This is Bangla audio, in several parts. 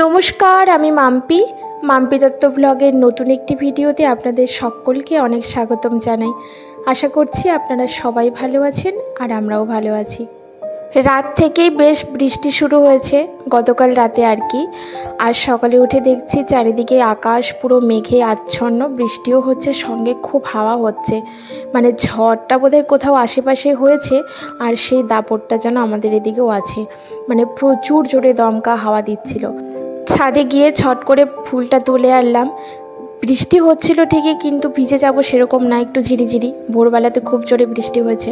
নমস্কার, আমি মাম্পি দত্ত ব্লগের নতুন একটি ভিডিওতে আপনাদের সকলকে অনেক স্বাগতম জানাই। আশা করছি আপনারা সবাই ভালো আছেন আর আমরাও ভালো আছি। রাত থেকেই বেশ বৃষ্টি শুরু হয়েছে, গতকাল রাতে আর কি। আর সকালে উঠে দেখছি চারিদিকে আকাশ পুরো মেঘে আচ্ছন্ন, বৃষ্টিও হচ্ছে, সঙ্গে খুব হাওয়া হচ্ছে। মানে ঝড়টা বোধহয় কোথাও আশেপাশে হয়েছে আর সেই দাপটটা যেন আমাদের এদিকেও আছে। মানে প্রচুর জোরে দমকা হাওয়া দিচ্ছিল। ছাদে গিয়ে ছট করে ফুলটা তুলে আনলাম। বৃষ্টি হচ্ছিল ঠিকই, কিন্তু ভিজে যাব সেরকম না, একটু ঝিরিঝিরি। ভোরবেলাতে খুব জোরে বৃষ্টি হয়েছে।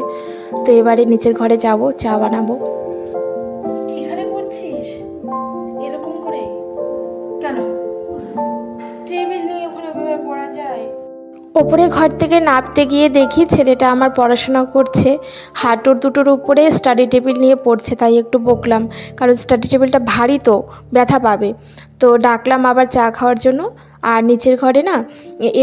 তো এবারে নিচের ঘরে যাব, চা বানাবো। এখানে পড়ছিস এরকম করে কেন? টেবিল নিয়ে ওখানে ভাবে পড়া যায়? ওপরে ঘর থেকে নামতে গিয়ে দেখি ছেলেটা আমার পড়াশোনা করছে, হাঁটুর দুটোর উপরে স্টাডি টেবিল নিয়ে পড়ছে। তাই একটু বকলাম, কারণ স্টাডি টেবিলটা ভারী, তো ব্যথা পাবে। তো ডাকলাম আবার চা খাওয়ার জন্য। আর নিচের ঘরে না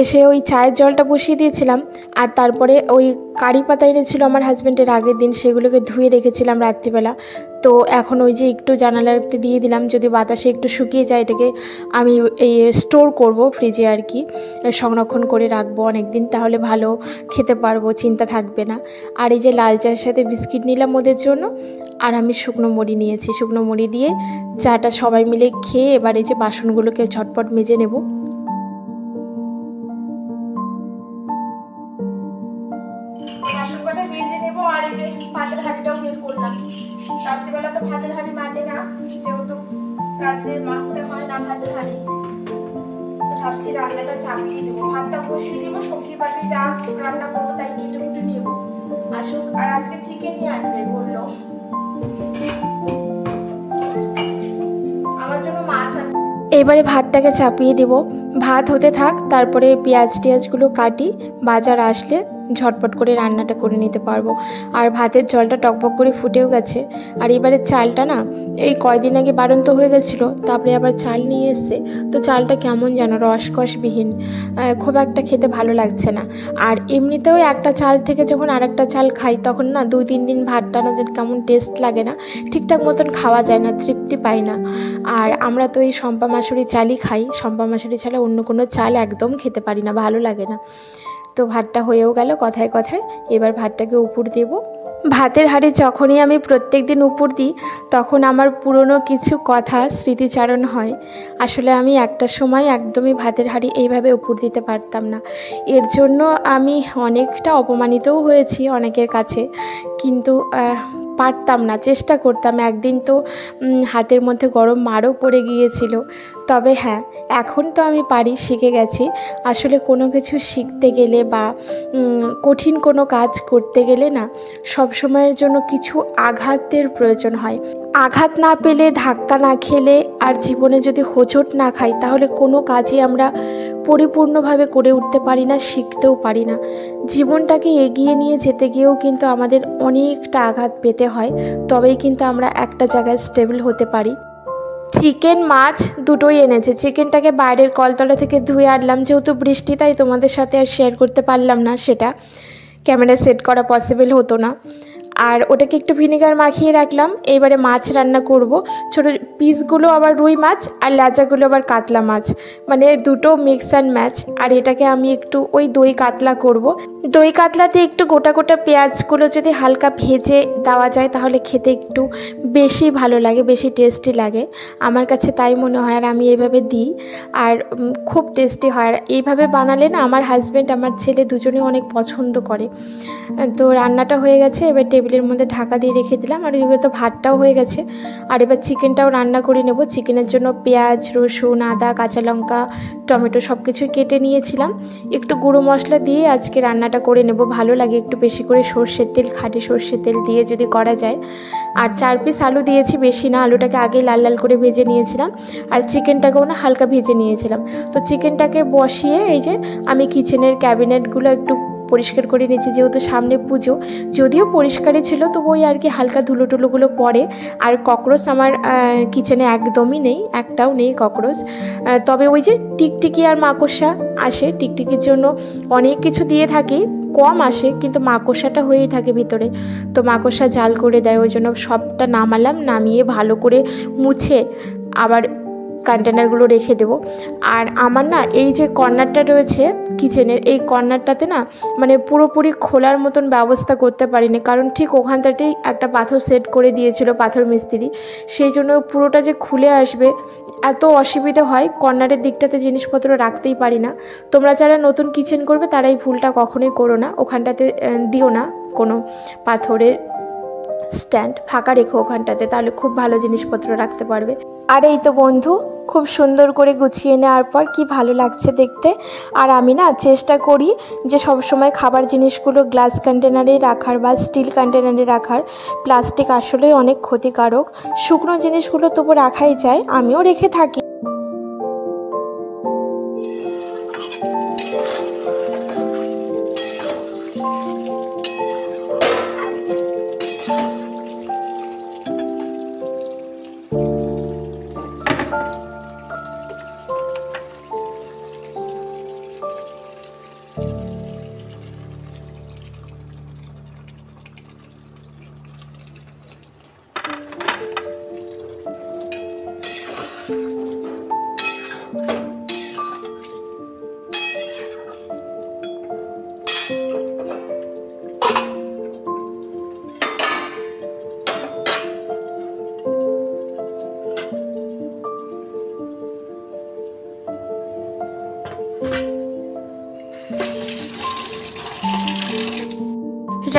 এসে ওই চায়ের জলটা বসিয়ে দিয়েছিলাম, আর তারপরে ওই কারি পাতা এনেছিল আমার হাজব্যান্ডের আগের দিন, সেগুলোকে ধুয়ে রেখেছিলাম রাত্রিবেলা। তো এখন ওই যে একটু জানালাতে দিয়ে দিলাম, যদি বাতাসে একটু শুকিয়ে যায় এটাকে আমি এই স্টোর করব ফ্রিজে আর কি, সংরক্ষণ করে রাখবো অনেক দিন, তাহলে ভালো খেতে পারবো, চিন্তা থাকবে না। আর এই যে লাল চায়ের সাথে বিস্কিট নিলাম ওদের জন্য, আর আমি শুকনো মুড়ি নিয়েছি। শুকনো মুড়ি দিয়ে চাটা সবাই মিলে খেয়ে এবার এই যে বাসনগুলোকে ঝটপট মেজে নেব। বাসনকটা মেজে নেব, আর এই যে ভাতের হাঁড়িটাও বের করলাম। রাত্রিবেলা তো ভাতের হাঁড়ি মাজে না, যেহেতু রাত্রে মাজতে হয় না ভাতের হাঁড়ি। ভাবছি রান্নাটা চাপিয়ে দেবো, ভাতটা বসিয়ে দেবো, সবজি পাতি যা রান্না করবো তাই কেটে কুটে নেব। আসুক। আর আজকে চিকেনই আনবে বললো, আমার জন্য মাছ আনবে। এবারে ভাতটাকে চাপিয়ে দেব, ভাত হতে থাক, তারপরে পেঁয়াজ টিয়াজগুলো কাটি, বাজার আসলে ঝটপট করে রান্নাটা করে নিতে পারবো। আর ভাতের জলটা টকবক করে ফুটেও গেছে। আর এবারে চালটা না এই কয়দিন আগে বাড়ন্ত হয়ে গেছিলো, তারপরে আবার চাল নিয়ে এসছে। তো চালটা কেমন যেন রসকসবিহীন, খুব একটা খেতে ভালো লাগছে না। আর এমনিতেও একটা চাল থেকে যখন আর একটা চাল খাই, তখন না 2-3 দিন ভাতটা না যেন কেমন টেস্ট লাগে না, ঠিকঠাক মতন খাওয়া যায় না, তৃপ্তি পাই না। আর আমরা তো এই শম্পা মাসুরি চালই খাই, শম্পা মাসুরি ছাড়া অন্য কোনো চাল একদম খেতে পারি না, ভালো লাগে না। তো ভাতটা হয়েও গেল কথায় কথায়। এবার ভাতটাকে উপর দেব। ভাতের হাঁড়ি যখনই আমি প্রত্যেক দিন উপর দিই, তখন আমার পুরনো কিছু কথা স্মৃতিচারণ হয়। আসলে আমি একটা সময় একদমই ভাতের হাঁড়ি এইভাবে উপর দিতে পারতাম না। এর জন্য আমি অনেকটা অপমানিতও হয়েছি অনেকের কাছে, কিন্তু পারতাম না, চেষ্টা করতাম। একদিন তো হাতের মধ্যে গরম মারও পড়ে গিয়েছিল। তবে হ্যাঁ, এখন তো আমি পারি, শিখে গেছি। আসলে কোনো কিছু শিখতে গেলে বা কঠিন কোনো কাজ করতে গেলে না, সব সময়ের জন্য কিছু আঘাতের প্রয়োজন হয়। আঘাত না পেলে, ধাক্কা না খেলে, আর জীবনে যদি হোঁচট না খাই, তাহলে কোনো কাজই আমরা পরিপূর্ণভাবে করে উঠতে পারি না, শিখতেও পারি না। জীবনটাকে এগিয়ে নিয়ে যেতে গিয়েও কিন্তু আমাদের অনেকটা আঘাত পেতে হয়, তবেই কিন্তু আমরা একটা জায়গায় স্টেবল হতে পারি। চিকেন মাছ দুটোই এনেছে। চিকেনটাকে বাইরের কলতলা থেকে ধুয়ে আনলাম, যেহেতু বৃষ্টি তাই তোমাদের সাথে আর শেয়ার করতে পারলাম না, সেটা ক্যামেরা সেট করা পসিবল হতো না। আর ওটাকে একটু ভিনেগার মাখিয়ে রাখলাম। এইবারে মাছ রান্না করব। ছোটো পিসগুলো আবার রুই মাছ, আর লেজাগুলো আবার কাতলা মাছ, মানে দুটো মিক্স অ্যান্ড ম্যাচ। আর এটাকে আমি একটু ওই দই কাতলা করব। দই কাতলাতে একটু গোটা গোটা পেঁয়াজগুলো যদি হালকা ভেজে দেওয়া যায়, তাহলে খেতে একটু বেশি ভালো লাগে, বেশি টেস্টি লাগে, আমার কাছে তাই মনে হয়। আর আমি এইভাবে দিই, আর খুব টেস্টি হয়। আর এইভাবে বানালে না আমার হাজব্যান্ড, আমার ছেলে দুজনেই অনেক পছন্দ করে। তো রান্নাটা হয়ে গেছে, এবার টেবিলের মধ্যে ঢাকা দিয়ে রেখে দিলাম। আর এদিকে তো ভাতটাও হয়ে গেছে। আর এবার চিকেনটাও রান্না করে নেব। চিকেনের জন্য পেঁয়াজ, রসুন, আদা, কাঁচা লঙ্কা, টমেটো সব কিছুই কেটে নিয়েছিলাম। একটু গুঁড়ো মশলা দিয়ে আজকে রান্নাটা করে নেব। ভালো লাগে একটু বেশি করে সর্ষের তেল, খাঁটি সর্ষের তেল দিয়ে যদি করা যায়। আর 4 পিস আলু দিয়েছি, বেশি না। আলুটাকে আগে লাল লাল করে ভেজে নিয়েছিলাম, আর চিকেনটাকেও না হালকা ভেজে নিয়েছিলাম। তো চিকেনটাকে বসিয়ে এই যে আমি কিচেনের ক্যাবিনেটগুলো একটু পরিষ্কার করে নিয়েছি, যেহেতু সামনে পুজো। যদিও পরিষ্কারই ছিল, তবু ওই আর কি হালকা ধুলো টুলোগুলো পড়ে। আর ককরোচ আমার কিচেনে একদমই নেই, একটাও নেই ককরোচ। তবে ওই যে টিকটিকি আর মাকড়সা আসে, টিকটিকির জন্য অনেক কিছু দিয়ে থাকি, কম আসে, কিন্তু মাকড়সাটা হয়েই থাকে ভিতরে। তো মাকড়সা জাল করে দেয়, ওই জন্য সবটা নামালাম, নামিয়ে ভালো করে মুছে আবার কন্টেনারগুলো রেখে দেবো। আর আমার না এই যে কর্নারটা রয়েছে কিচেনের, এই কর্নারটাতে না মানে পুরোপুরি খোলার মতন ব্যবস্থা করতে পারিনি, কারণ ঠিক ওখানটাতেই একটা পাথর সেট করে দিয়েছিল পাথর মিস্ত্রি, সেই জন্য পুরোটা যে খুলে আসবে এত অসুবিধা হয়, কর্নারের দিকটাতে জিনিসপত্র রাখতেই পারি না। তোমরা যারা নতুন কিচেন করবে তারা এই ভুলটা কখনোই করো না, ওখানটাতে দিও না কোনো পাথরের স্ট্যান্ড, ফাঁকা রেখো ওখানটাতে, তাহলে খুব ভালো জিনিসপত্র রাখতে পারবে। আর এই তো বন্ধু, খুব সুন্দর করে গুছিয়ে নেওয়ার পর কি ভালো লাগছে দেখতে। আর আমি না চেষ্টা করি যে সবসময় খাবার জিনিসগুলো গ্লাস কন্টেনারে রাখার বা স্টিল কন্টেনারে রাখার। প্লাস্টিক আসলেই অনেক ক্ষতিকারক, শুকনো জিনিসগুলো তবু রাখাই যায়, আমিও রেখে থাকি।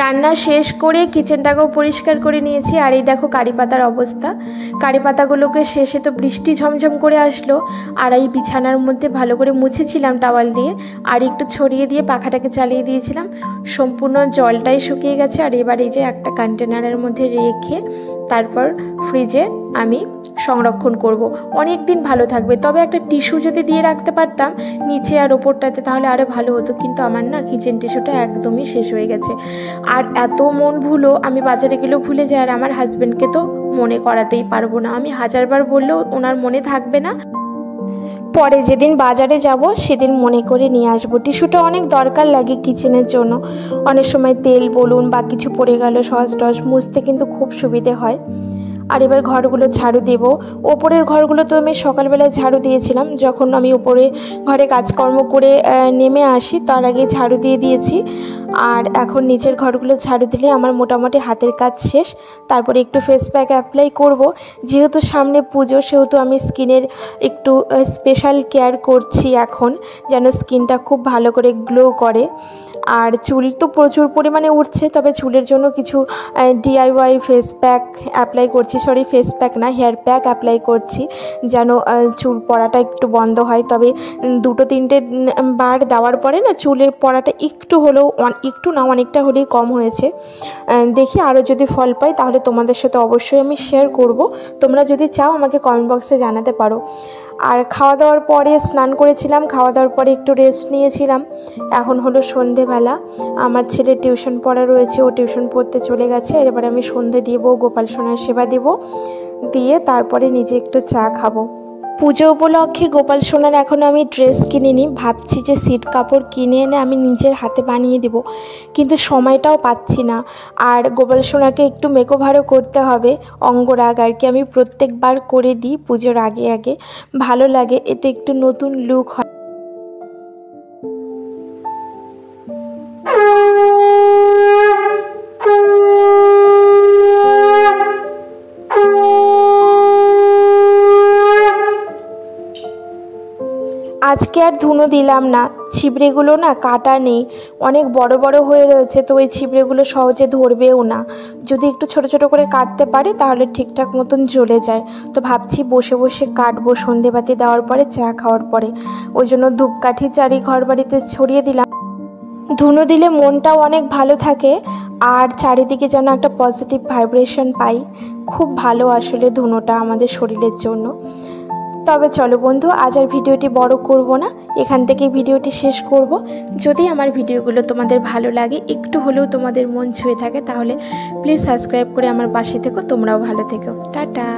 রান্না শেষ করে কিচেনটাকেও পরিষ্কার করে নিয়েছি। আর এই দেখো কারি পাতার অবস্থা, কারি পাতাগুলোকে শেষে তো বৃষ্টি ঝমঝম করে আসলো, আর এই বিছানার মধ্যে ভালো করে মুছেছিলাম টাওয়াল দিয়ে, আর একটু ছড়িয়ে দিয়ে পাখাটাকে চালিয়ে দিয়েছিলাম, সম্পূর্ণ জলটাই শুকিয়ে গেছে। আর এবার এই যে একটা কন্টেনারের মধ্যে রেখে তারপর ফ্রিজে আমি সংরক্ষণ করব, অনেক দিন ভালো থাকবে। তবে একটা টিস্যু যদি দিয়ে রাখতে পারতাম নিচে আর ওপরটাতে তাহলে আরও ভালো হতো, কিন্তু আমার না কিচেন টিস্যুটা একদমই শেষ হয়ে গেছে। আর এত মন ভুলো, আমি বাজারে গেলেও ভুলে যাই, আর আমার হাজব্যান্ডকে তো মনে করাতেই পারবো না, আমি হাজারবার বললেও ওনার মনে থাকবে না। পরে যেদিন বাজারে যাব সেদিন মনে করে নিয়ে আসবো। টিস্যুটা অনেক দরকার লাগে কিচেনের জন্য, অনেক সময় তেল বলুন বা কিছু পড়ে গেল সস টস মুছতে কিন্তু খুব সুবিধে হয়। আর এবার ঘরগুলো ঝাড়ু দেব। ওপরের ঘরগুলো তো আমি সকালবেলায় ঝাড়ু দিয়েছিলাম, যখন আমি উপরে ঘরে কাজকর্ম করে নেমে আসি তার আগে ঝাড়ু দিয়ে দিয়েছি। আর এখন নিচের ঘরগুলো ঝাড়ু দিলে আমার মোটামুটি হাতের কাজ শেষ। তারপরে একটু ফেস প্যাক অ্যাপ্লাই করব, যেহেতু সামনে পুজো সেহেতু আমি স্কিনের একটু স্পেশাল কেয়ার করছি এখন, যেন স্কিনটা খুব ভালো করে গ্লো করে। আর চুল তো প্রচুর পরিমাণে উঠছে, তবে চুলের জন্য কিছু DIY ফেস প্যাক অ্যাপ্লাই করছি, ফেস প্যাক না, হেয়ার প্যাক অ্যাপ্লাই করছি, যেন চুল পড়াটা একটু বন্ধ হয়। তবে 2-3টে বার দেওয়ার পরে না চুলের পড়াটা একটু হলেও, একটু না অনেকটা হলেই কম হয়েছে। দেখি আরও যদি ফল পাই তাহলে তোমাদের সাথে অবশ্যই আমি শেয়ার করব, তোমরা যদি চাও আমাকে কমেন্ট বক্সে জানাতে পারো। আর খাওয়া দাওয়ার পরে স্নান করেছিলাম, খাওয়া দাওয়ার পরে একটু রেস্ট নিয়েছিলাম। এখন হলো সন্ধেবেলা, আমার ছেলে টিউশন পড়া রয়েছে, ও টিউশন পড়তে চলে গেছে। আর এবার আমি সন্ধে দিব, গোপাল সোনার সেবা দেব, দিয়ে তারপরে নিজে একটু চা খাবো। পুজো উপলক্ষে গোপাল সোনার এখনও আমি ড্রেস কিনিনি, ভাবছি যে সিট কাপড় কিনে এনে আমি নিজের হাতে বানিয়ে দেব, কিন্তু সময়টাও পাচ্ছি না। আর গোপাল সোনাকে একটু মেকওভারও করতে হবে, অঙ্গরাগ আর কি, আমি প্রত্যেকবার করে দিই পুজোর আগে আগে, ভালো লাগে, এতে একটু নতুন লুক হয়। আজকে আর ধুনো দিলাম না, ছিবড়েগুলো না কাটা নেই, অনেক বড় বড় হয়ে রয়েছে, তো ওই ছিবড়েগুলো সহজে ধরবেও না। যদি একটু ছোট ছোট করে কাটতে পারি তাহলে ঠিকঠাক মতন জ্বলে যায়। তো ভাবছি বসে বসে কাটবো সন্ধেবাতি দেওয়ার পরে, চা খাওয়ার পরে। ওই জন্য ধূপকাঠি চারি ঘর বাড়িতে ছড়িয়ে দিলাম। ধুনো দিলে মনটাও অনেক ভালো থাকে, আর চারিদিকে যেন একটা পজিটিভ ভাইব্রেশন পাই, খুব ভালো আসলে ধুনোটা আমাদের শরীরের জন্য। তবে চলো বন্ধু, আজ আর ভিডিওটি বড় করব না, এখান থেকে ভিডিওটি শেষ করব। যদি আমার ভিডিওগুলো তোমাদের ভালো লাগে, একটু হলেও তোমাদের মন ছুঁয়ে থাকে, তাহলে প্লিজ সাবস্ক্রাইব করে আমার পাশে থেকো। তোমরাও ভালো থেকো, টাটা।